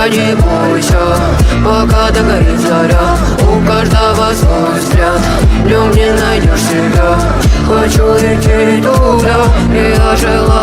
только не бойся, пока догорит заря. У каждого свой взгляд, в нем не найдешь себя. Хочу идти туда, и я желаю